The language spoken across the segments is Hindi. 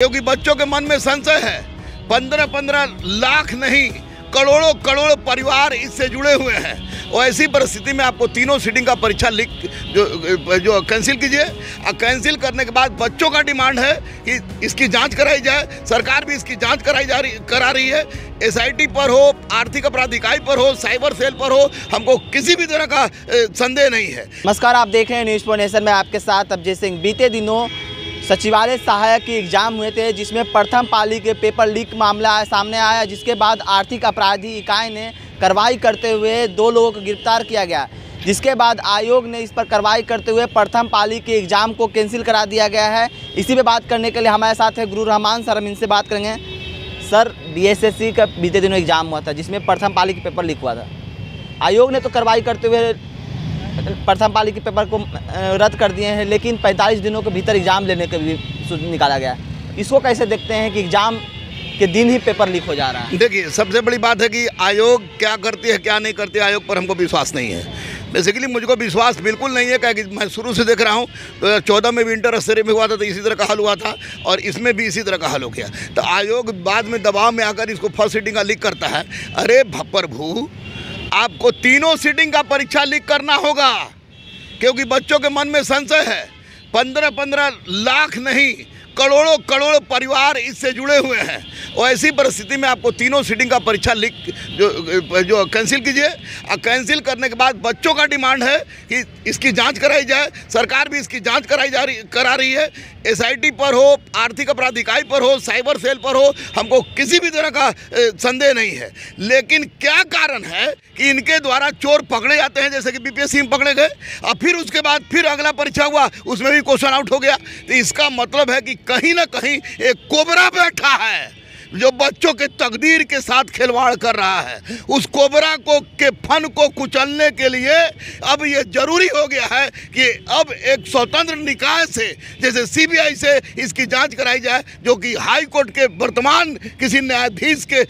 क्योंकि बच्चों के मन में संशय है। 15-15 लाख नहीं, करोड़ों करोड़ परिवार इससे जुड़े हुए हैं और ऐसी परिस्थिति में आपको तीनों सीटिंग का परीक्षा जो कैंसिल कीजिए। और कैंसिल करने के बाद बच्चों का डिमांड है कि इसकी जांच कराई जाए। सरकार भी इसकी जांच करा रही है। SIT पर हो, आर्थिक अपराध इकाई पर हो, साइबर सेल पर हो, हमको किसी भी तरह का संदेह नहीं है। नमस्कार, आप देख रहे हैं न्यूज़ पॉइंट नेशन में आपके साथ अभिजीत सिंह। बीते दिनों सचिवालय सहायक के एग्जाम हुए थे जिसमें प्रथम पाली के पेपर लीक मामला सामने आया, जिसके बाद आर्थिक अपराधी इकाई ने कार्रवाई करते हुए 2 लोगों को गिरफ्तार किया गया, जिसके बाद आयोग ने इस पर कार्रवाई करते हुए प्रथम पाली के एग्ज़ाम को कैंसिल करा दिया गया है। इसी पे बात करने के लिए हमारे साथ है गुरु रहमान सर। हम इनसे बात करेंगे। सर, DSSC का बीते दिनों एग्ज़ाम हुआ था जिसमें प्रथम पाली के पेपर लीक हुआ था। आयोग ने तो कार्रवाई करते हुए प्रथम पाली के पेपर को रद्द कर दिए हैं, लेकिन 45 दिनों के भीतर एग्ज़ाम लेने का भी निकाला गया है। इसको कैसे देखते हैं कि एग्ज़ाम के दिन ही पेपर लीक हो जा रहा है? देखिए, सबसे बड़ी बात है कि आयोग क्या करती है क्या नहीं करती, आयोग पर हमको विश्वास नहीं है। बेसिकली मुझको विश्वास बिल्कुल नहीं है, क्योंकि मैं शुरू से देख रहा हूँ। 2014 में भी इंटर स्तरीय में हुआ था तो इसी तरह का हल हुआ था और इसमें भी इसी तरह का हल हो गया। तो आयोग बाद में दबाव में आकर इसको फर्स्ट सीटिंग का लीक करता है। अरे प्रभु, आपको तीनों सीटिंग का परीक्षा लीक करना होगा, क्योंकि बच्चों के मन में संशय है। 15-15 लाख नहीं, करोड़ों करोड़ परिवार इससे जुड़े हुए हैं और ऐसी परिस्थिति में आपको तीनों सीटिंग का परीक्षा जो कैंसिल कीजिए। और कैंसिल करने के बाद बच्चों का डिमांड है कि इसकी जांच कराई जाए। सरकार भी इसकी जांच करा रही है। SIT पर हो, आर्थिक अपराध इकाई पर हो, साइबर सेल पर हो, हमको किसी भी तरह का संदेह नहीं है। लेकिन क्या कारण है कि इनके द्वारा चोर पकड़े जाते हैं, जैसे कि BPSC में पकड़े गए और फिर उसके बाद फिर अगला परीक्षा हुआ, उसमें भी क्वेश्चन आउट हो गया। तो इसका मतलब है कि कहीं ना कहीं एक कोबरा बैठा है जो बच्चों के तकदीर के साथ खिलवाड़ कर रहा है। उस कोबरा के फन को कुचलने के लिए अब ये जरूरी हो गया है कि अब एक स्वतंत्र निकाय से, जैसे CBI से इसकी जांच कराई जाए, जो कि हाई कोर्ट के वर्तमान किसी न्यायाधीश के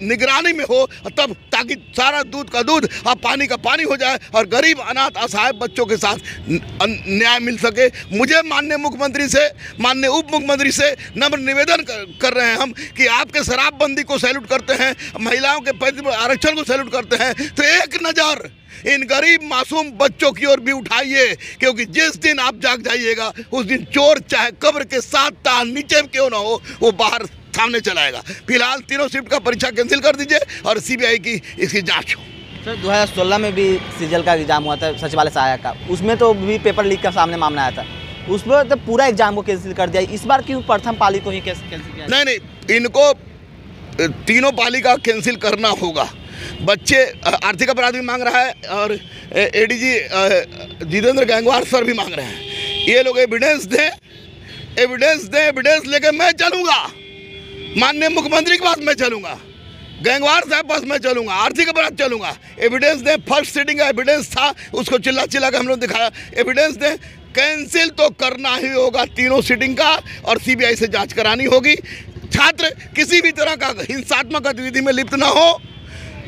निगरानी में हो, तब ताकि सारा दूध का दूध और पानी का पानी हो जाए और गरीब अनाथ असहाय बच्चों के साथ न्याय मिल सके। मुझे माननीय मुख्यमंत्री से, माननीय उप मुख्यमंत्री से नम्र निवेदन कर रहे हैं हम कि आपके शराबबंदी को सैल्यूट करते हैं, महिलाओं के आरक्षण को सैल्यूट करते हैं, तो एक नज़र इन गरीब मासूम बच्चों की ओर भी उठाइए, क्योंकि जिस दिन आप जाग जाइएगा उस दिन चोर चाहे कब्र के 7 ताल नीचे क्यों ना हो, वो बाहर सामने चलाएगा। फिलहाल तीनों शिफ्ट का परीक्षा कैंसिल कर दीजिए और CBI की इसकी जाँच हो। सर, 2016 में भी CGL का एग्ज़ाम हुआ था सचिवालय सहायक का, उसमें तो भी पेपर लीक का सामने मामला आया था, उसमें तो पूरा एग्जाम को कैंसिल कर दिया। इस बार क्यों प्रथम पाली को ही कैंसिल किया? नहीं, इनको तीनों पाली का कैंसिल करना होगा। बच्चे आर्थिक अपराध भी मांग रहा है और ADG जितेंद्र गैंगवार सर भी मांग रहे हैं। ये लोग एविडेंस दें, एविडेंस लेके मैं चलूँगा, माननीय मुख्यमंत्री के पास मैं चलूँगा, गैंगवार साहब पास मैं चलूँगा, आर्थिक अपराध चलूँगा। एविडेंस दें। फर्स्ट सीटिंग का एविडेंस था, उसको चिल्ला के हम लोग दिखाया। एविडेंस दें। कैंसिल तो करना ही होगा तीनों सीटिंग का और CBI से जांच करानी होगी। छात्र किसी भी तरह का हिंसात्मक गतिविधि में लिप्त ना हो,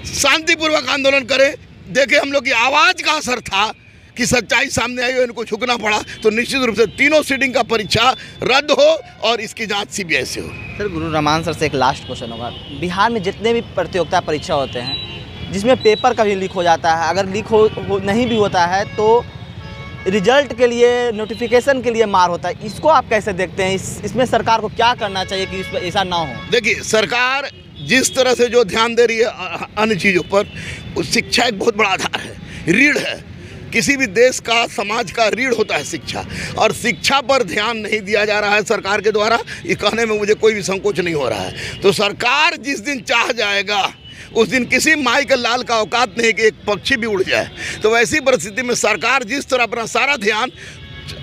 शांतिपूर्वक आंदोलन करें। देखें, हम लोग की आवाज़ का असर था कि सच्चाई सामने आई और इनको झुकना पड़ा, तो निश्चित रूप से तीनों सीटिंग का परीक्षा रद्द हो और इसकी जांच CBI से हो। सर, गुरु रहमान सर से एक लास्ट क्वेश्चन होगा। बिहार में जितने भी प्रतियोगिता परीक्षा होते हैं जिसमें पेपर कभी लीक हो जाता है, अगर लीक नहीं भी होता है तो रिजल्ट के लिए, नोटिफिकेशन के लिए मार होता है। इसको आप कैसे देखते हैं? इसमें सरकार को क्या करना चाहिए कि इस ऐसा ना हो? देखिए, सरकार जिस तरह से जो ध्यान दे रही है अन्य चीज़ों पर, शिक्षा एक बहुत बड़ा आधार है, रीढ़ है। किसी भी देश का, समाज का रीढ़ होता है शिक्षा, और शिक्षा पर ध्यान नहीं दिया जा रहा है सरकार के द्वारा। ये कहने में मुझे कोई भी संकोच नहीं हो रहा है। तो सरकार जिस दिन चाह जाएगा उस दिन किसी माई के लाल का औकात नहीं कि एक पक्षी भी उड़ जाए। तो वैसी परिस्थिति में सरकार जिस तरह अपना सारा ध्यान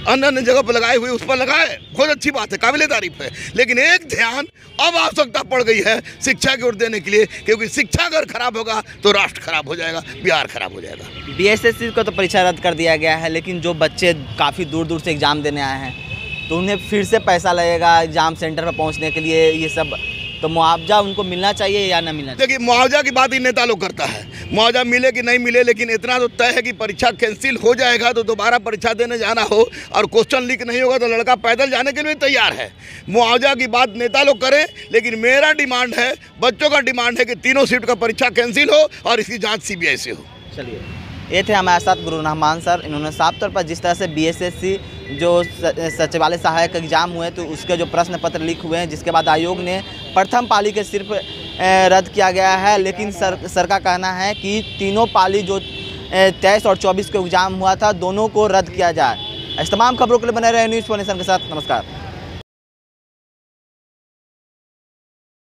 अन्य जगह पर लगाए हुए उस पर लगाए, बहुत अच्छी बात है, काबिले तारीफ है। लेकिन एक ध्यान अब आवश्यकता पड़ गई है शिक्षा की ओर देने के लिए, क्योंकि शिक्षा अगर खराब होगा तो राष्ट्र खराब हो जाएगा, बिहार खराब हो जाएगा। DSSC को तो परीक्षा रद्द कर दिया गया है, लेकिन जो बच्चे काफ़ी दूर दूर से एग्ज़ाम देने आए हैं तो उन्हें फिर से पैसा लगेगा एग्ज़ाम सेंटर पर पहुँचने के लिए। ये सब तो मुआवजा उनको मिलना चाहिए या ना मिलना चाहिए? देखिए, मुआवजा की बात ही नेता लोग करता है, मुआवजा मिले कि नहीं मिले, लेकिन इतना तो तय है कि परीक्षा कैंसिल हो जाएगा तो दोबारा परीक्षा देने जाना हो और क्वेश्चन लीक नहीं होगा तो लड़का पैदल जाने के लिए तैयार है। मुआवजा की बात नेता लोग करें, लेकिन मेरा डिमांड है, बच्चों का डिमांड है कि तीनों शिफ्ट का परीक्षा कैंसिल हो और इसकी जाँच CBI से हो। चलिए, ये थे हमारे साथ गुरु रहमान सर। इन्होंने साफ तौर पर जिस तरह से BSSC जो सचिवालय सहायक एग्जाम हुए तो उसके जो प्रश्न पत्र लीक हुए हैं, जिसके बाद आयोग ने प्रथम पाली के सिर्फ रद्द किया गया है, लेकिन सर का कहना है कि तीनों पाली जो 23 और 24 को एग्जाम हुआ था दोनों को रद्द किया जाए। इस तमाम खबरों के लिए बने रहे न्यूज़ 4 नेशन के साथ। नमस्कार।